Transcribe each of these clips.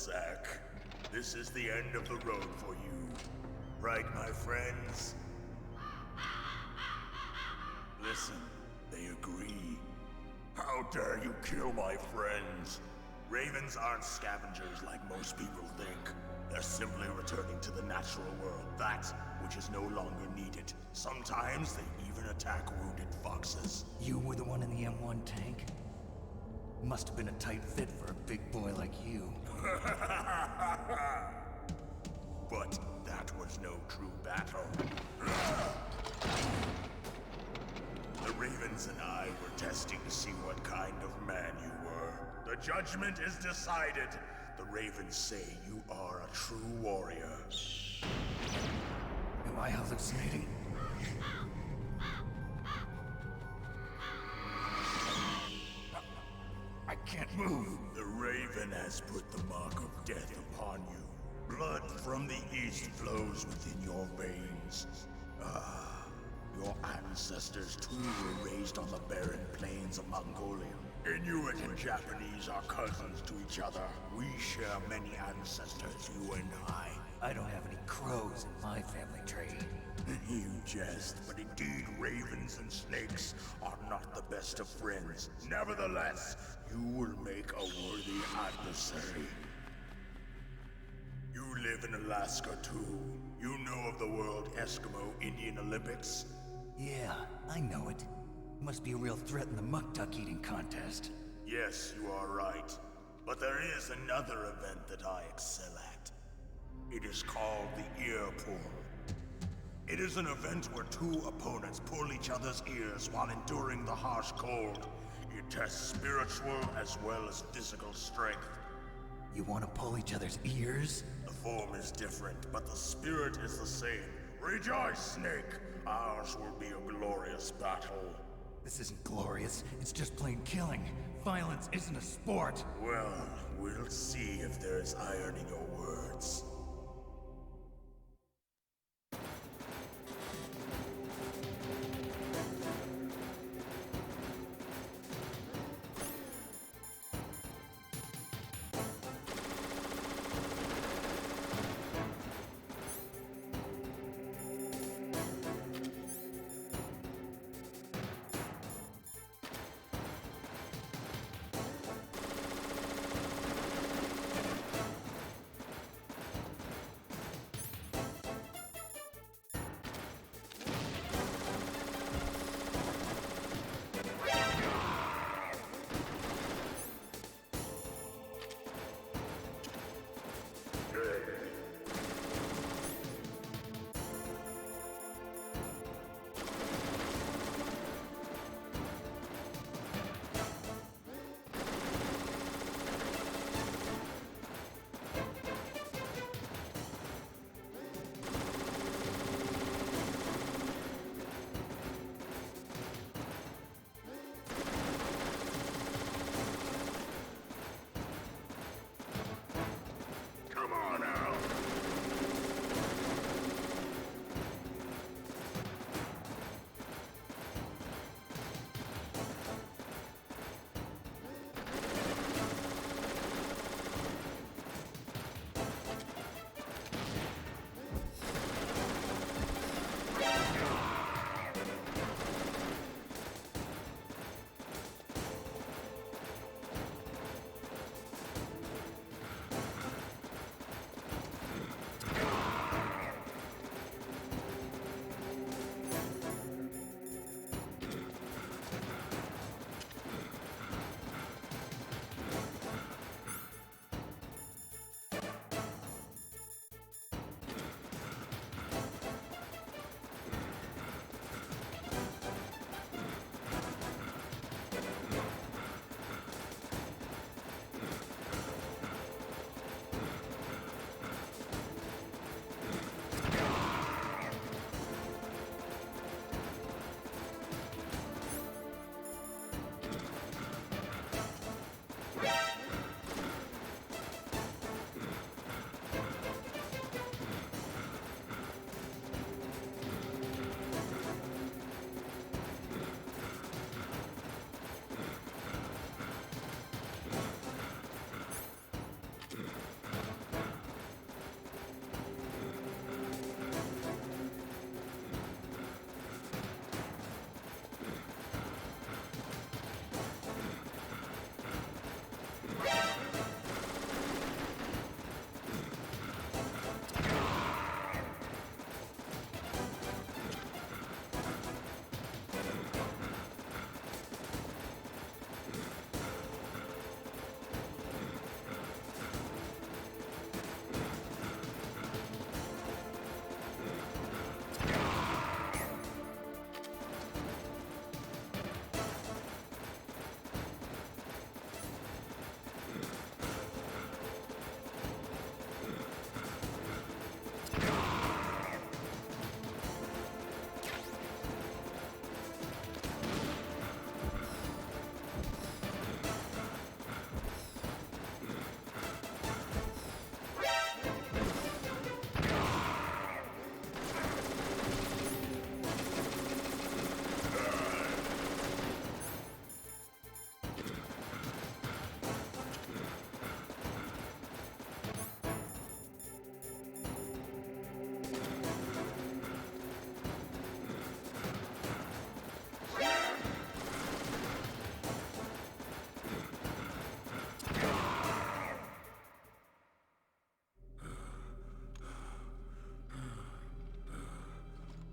Zack. This is the end of the road for you. Right, my friends? Listen, they agree. How dare you kill my friends? Ravens aren't scavengers like most people think. They're simply returning to the natural world, that which is no longer needed. Sometimes they even attack wounded foxes. You were the one in the M1 tank? Must have been a tight fit for a big boy like you. But that was no true battle. The Ravens and I were testing to see what kind of man you were. The judgment is decided. The Ravens say you are a true warrior. Am I hallucinating? I can't move. The Raven has put the mark of death upon you. Blood from the east flows within your veins. Your ancestors too were raised on the barren plains of Mongolia. Inuit and Japanese are cousins to each other. We share many ancestors, you and I. I don't have any crows in my family tree. You jest, but indeed ravens and snakes are not the best of friends. Nevertheless, you will make a worthy adversary. You live in Alaska too. You know of the World Eskimo Indian Olympics? Yeah, I know it. Must be a real threat in the muck duck eating contest. Yes, you are right. But there is another event that I excel at. It is called the Ear Pull. It is an event where two opponents pull each other's ears while enduring the harsh cold. It tests spiritual as well as physical strength. You want to pull each other's ears? The form is different, but the spirit is the same. Rejoice, Snake! Ours will be a glorious battle. This isn't glorious. It's just plain killing. Violence isn't a sport. Well, we'll see if there's iron in your words.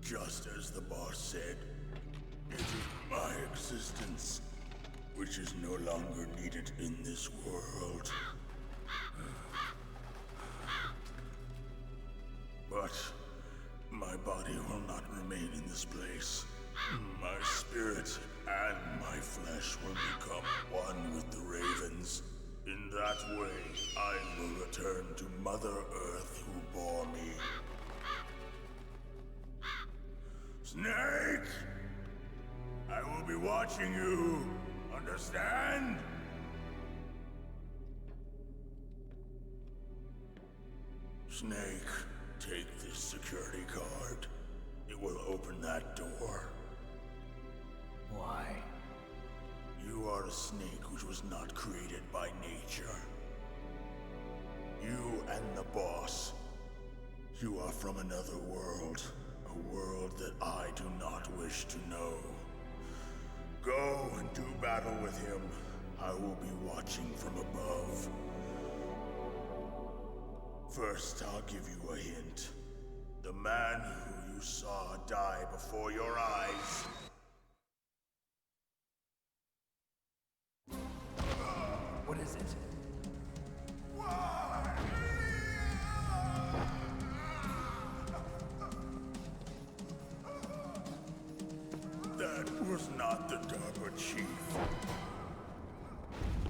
Just as the boss said, it is my existence which is no longer needed in this world. But my body will not remain in this place. My spirit and my flesh will become one with the ravens. In that way, I will return to Mother Earth who bore me. Snake! I will be watching you. Understand? Snake, take this security card. It will open that door. Why? You are a snake which was not created by nature. You and the boss. You are from another world. A world that I do not wish to know. Go and do battle with him. I will be watching from above. First, I'll give you a hint. The man who you saw die before your eyes. What is it? That was not the DARPA chief.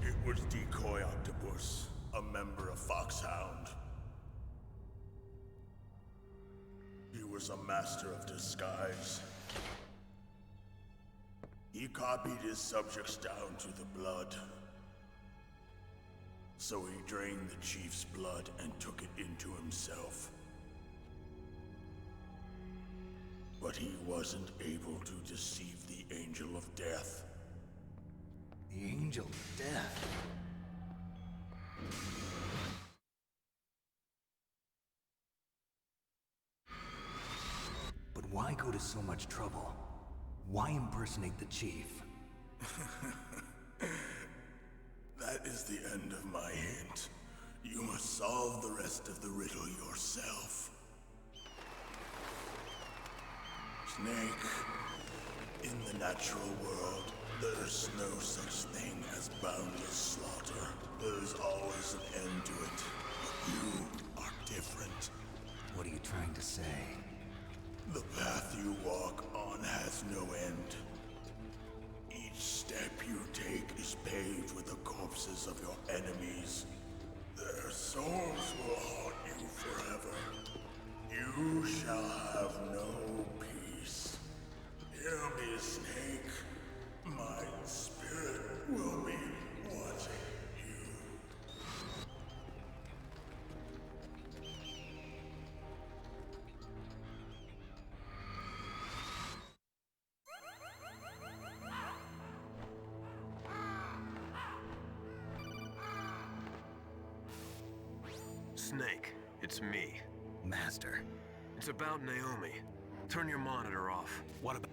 It was Decoy Octopus, a member of Foxhound. He was a master of disguise. He copied his subjects down to the blood. So he drained the chief's blood and took it into himself. But he wasn't able to deceive the Angel of Death. The Angel of Death. But why go to so much trouble? Why impersonate the chief? That is the end of my hint. You must solve the rest of the riddle yourself. Snake, in the natural world, there's no such thing as boundless slaughter. There's always an end to it. But you are different. What are you trying to say? The path you walk on has no end. Each step you take is paved with the corpses of your enemies. Their souls will haunt you forever. You shall have no peace. Hear me, Snake. My spirit will be watching you. Snake, it's me. Master. It's about Naomi. Turn your monitor off. What about...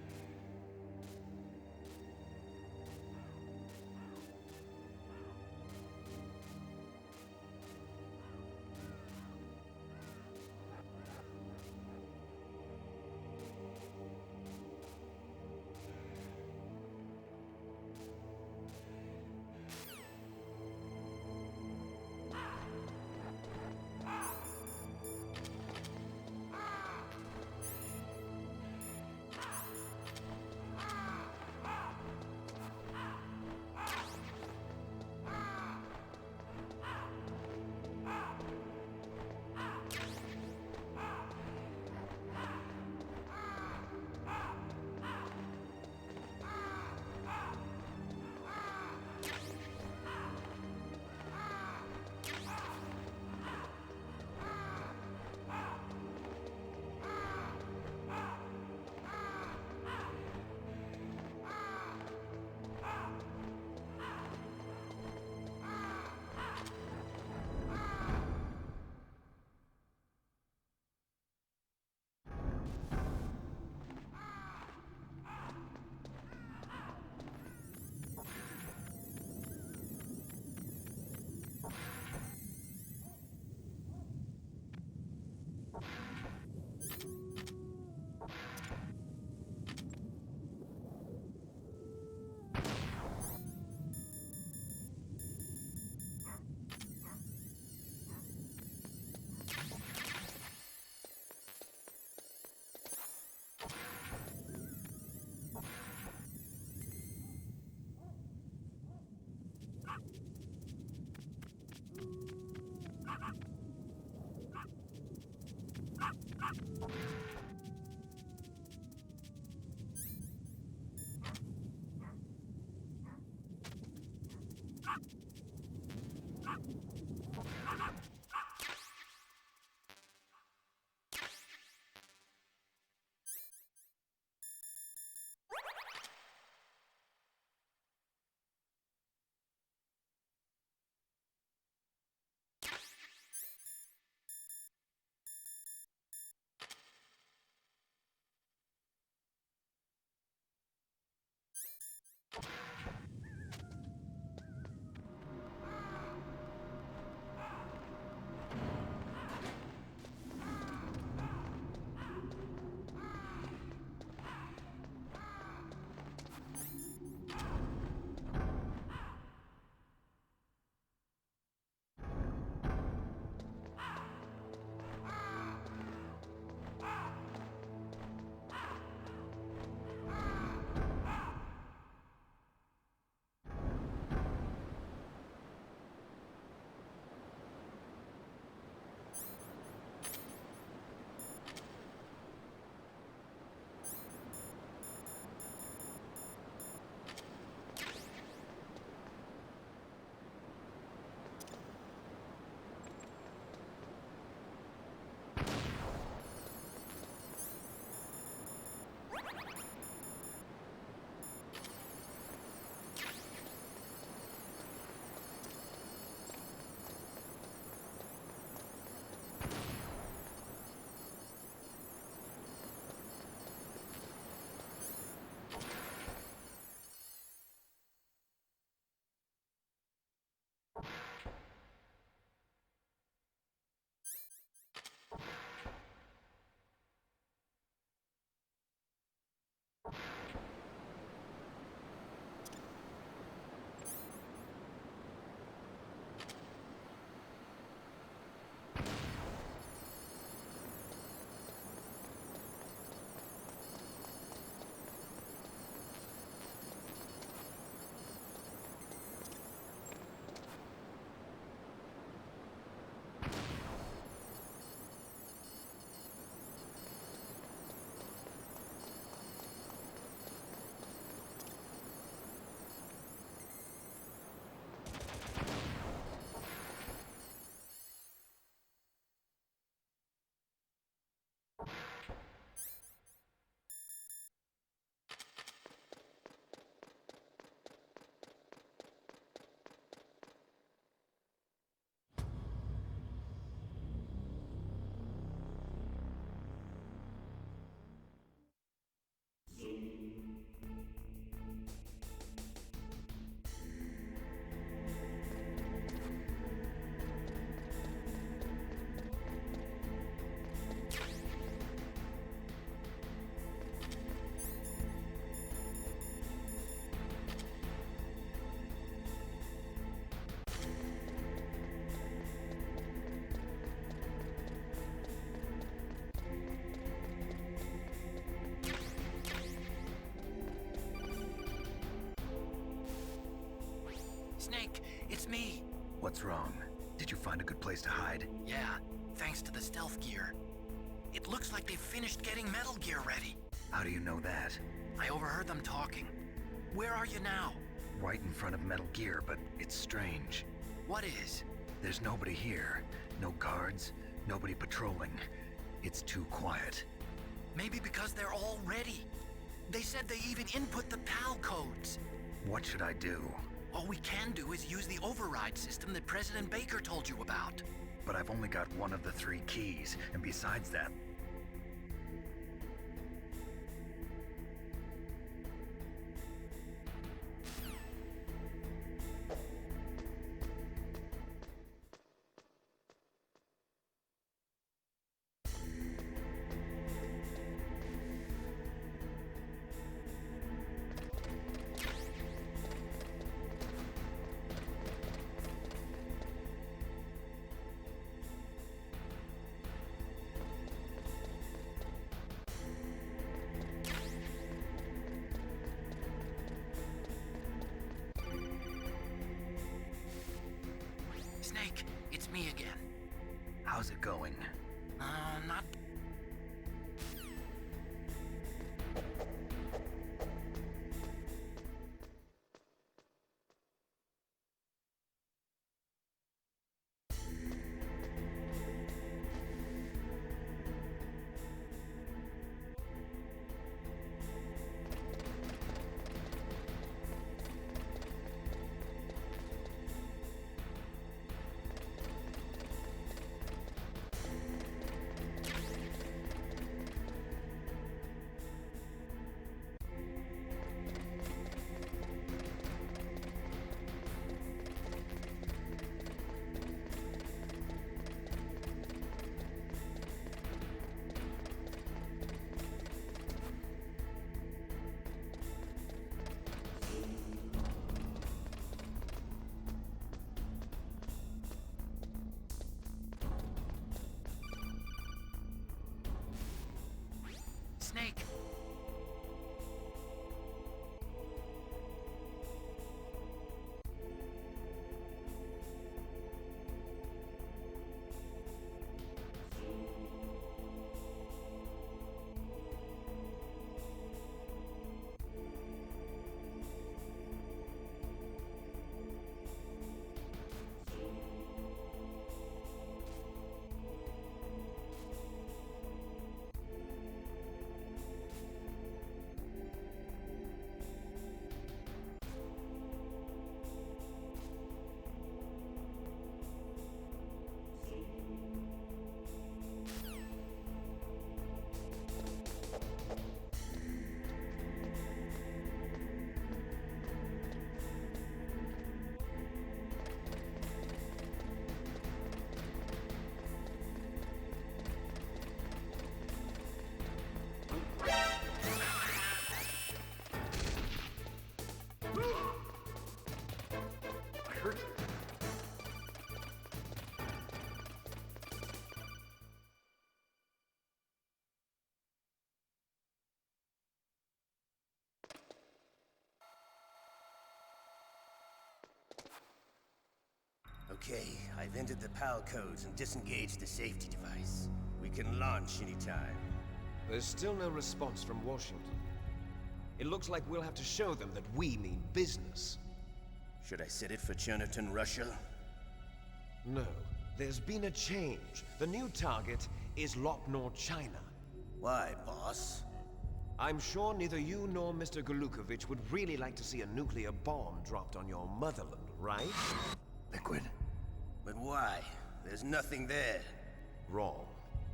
Snake, it's me. What's wrong? Did you find a good place to hide? Yeah, thanks to the stealth gear. It looks like they've finished getting Metal Gear ready. How do you know that? I overheard them talking. Where are you now? Right in front of Metal Gear, but it's strange. What is? There's nobody here. No guards, nobody patrolling. It's too quiet. Maybe because they're all ready. They said they even input the PAL codes. What should I do? All we can do is use the override system that President Baker told you about. But I've only got one of the 3 keys, and besides that, Snake, it's me again. How's it going? Not... Snake! Okay, I've entered the PAL codes and disengaged the safety device. We can launch anytime. There's still no response from Washington. It looks like we'll have to show them that we mean business. Should I set it for Cherniton, Russia? No, there's been a change. The new target is Lopnor, China. Why, boss? I'm sure neither you nor Mr. Golukovich would really like to see a nuclear bomb dropped on your motherland, right? Liquid. But why? There's nothing there. Wrong.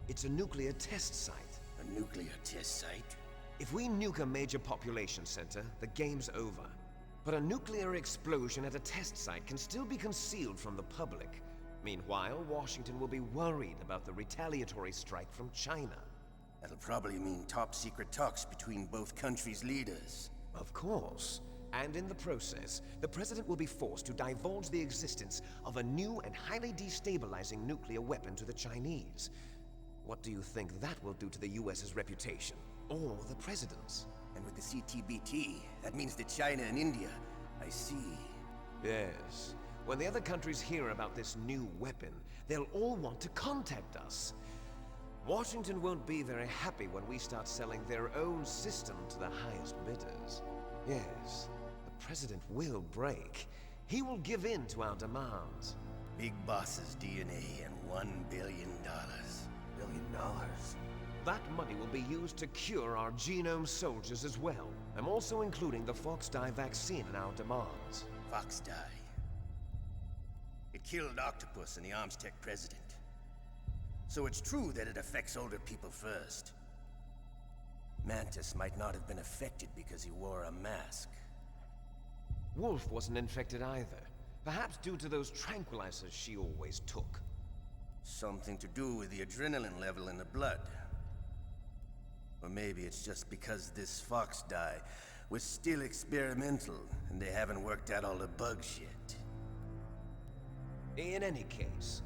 It's a nuclear test site. A nuclear test site? If we nuke a major population center, the game's over. But a nuclear explosion at a test site can still be concealed from the public. Meanwhile, Washington will be worried about the retaliatory strike from China. That'll probably mean top-secret talks between both countries' leaders. Of course. And in the process, the President will be forced to divulge the existence of a new and highly destabilizing nuclear weapon to the Chinese. What do you think that will do to the US's reputation? Or the President's? And with the CTBT, that means that China and India. I see. Yes. When the other countries hear about this new weapon, they'll all want to contact us. Washington won't be very happy when we start selling their own system to the highest bidders. Yes, the President will break. He will give in to our demands. Big Boss's DNA and $1 billion. $1 billion? That money will be used to cure our genome soldiers as well. I'm also including the Foxdie vaccine in our demands. Foxdie. It killed Octopus and the Armstech president. So it's true that it affects older people first. Mantis might not have been affected because he wore a mask. Wolf wasn't infected either. Perhaps due to those tranquilizers she always took. Something to do with the adrenaline level in the blood. Or maybe it's just because this Foxdie was still experimental and they haven't worked out all the bugs yet. In any case,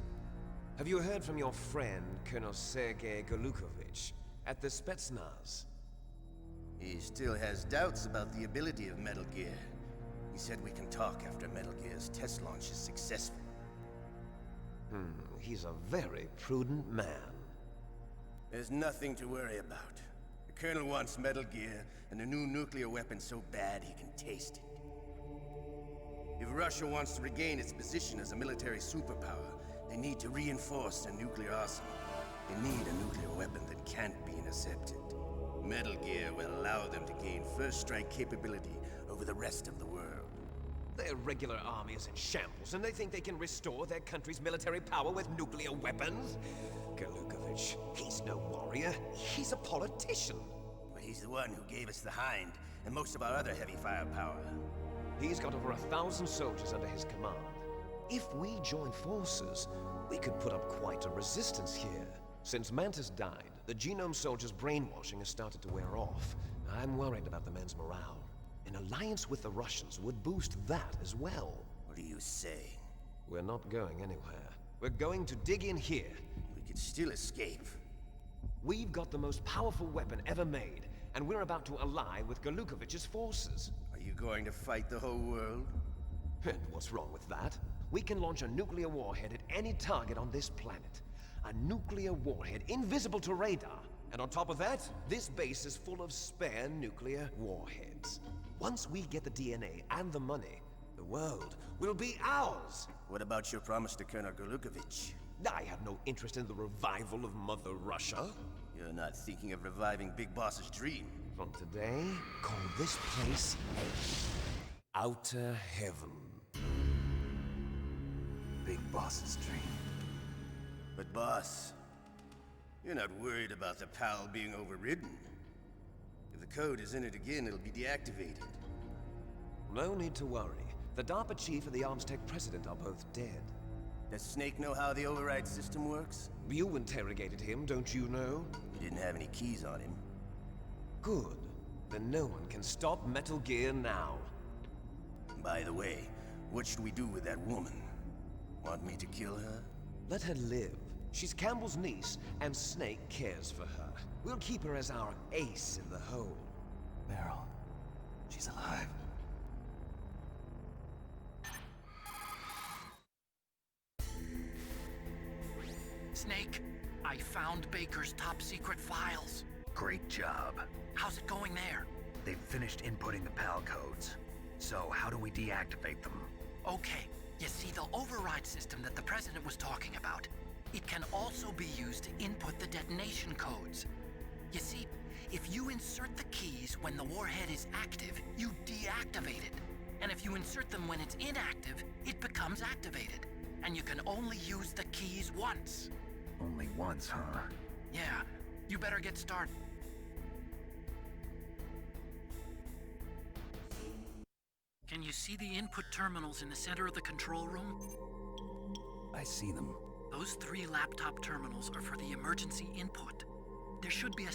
have you heard from your friend, Colonel Sergei Golukovich, at the Spetsnaz? He still has doubts about the ability of Metal Gear. He said we can talk after Metal Gear's test launch is successful. He's a very prudent man. There's nothing to worry about. The Colonel wants Metal Gear and a new nuclear weapon so bad he can taste it. If Russia wants to regain its position as a military superpower, they need to reinforce their nuclear arsenal. They need a nuclear weapon that can't be intercepted. Metal Gear will allow them to gain first strike capability over the rest of the world. Their regular army is in shambles, and they think they can restore their country's military power with nuclear weapons? Galukovich, he's no warrior. He's a politician. But he's the one who gave us the Hind and most of our other heavy firepower. He's got over 1,000 soldiers under his command. If we join forces, we could put up quite a resistance here. Since Mantis died, the Genome Soldiers' brainwashing has started to wear off. I'm worried about the men's morale. An alliance with the Russians would boost that as well. What are you saying? We're not going anywhere. We're going to dig in here. We could still escape. We've got the most powerful weapon ever made, and we're about to ally with Galukovich's forces. Are you going to fight the whole world? And what's wrong with that? We can launch a nuclear warhead at any target on this planet. A nuclear warhead invisible to radar. And on top of that, this base is full of spare nuclear warheads. Once we get the DNA and the money, the world will be ours! What about your promise to Colonel Galukovich? I have no interest in the revival of Mother Russia. You're not thinking of reviving Big Boss's dream. From today, call this place Outer Heaven. Big Boss's dream. But boss, you're not worried about the PAL being overridden. If the code is in it again, it'll be deactivated. No need to worry. The DARPA chief and the Armstech president are both dead. Does Snake know how the override system works? You interrogated him, don't you know? He didn't have any keys on him. Good. Then no one can stop Metal Gear now. By the way, what should we do with that woman? Want me to kill her? Let her live. She's Campbell's niece, and Snake cares for her. We'll keep her as our ace in the hole. Meryl. She's alive. Snake, I found Baker's top-secret files. Great job. How's it going there? They've finished inputting the PAL codes. So how do we deactivate them? Okay, you see the override system that the President was talking about. It can also be used to input the detonation codes. You see, if you insert the keys when the warhead is active, you deactivate it. And if you insert them when it's inactive, it becomes activated. And you can only use the keys once. Only once, huh? Yeah, you better get started. Can you see the input terminals in the center of the control room? I see them. Those 3 laptop terminals are for the emergency input. There should be a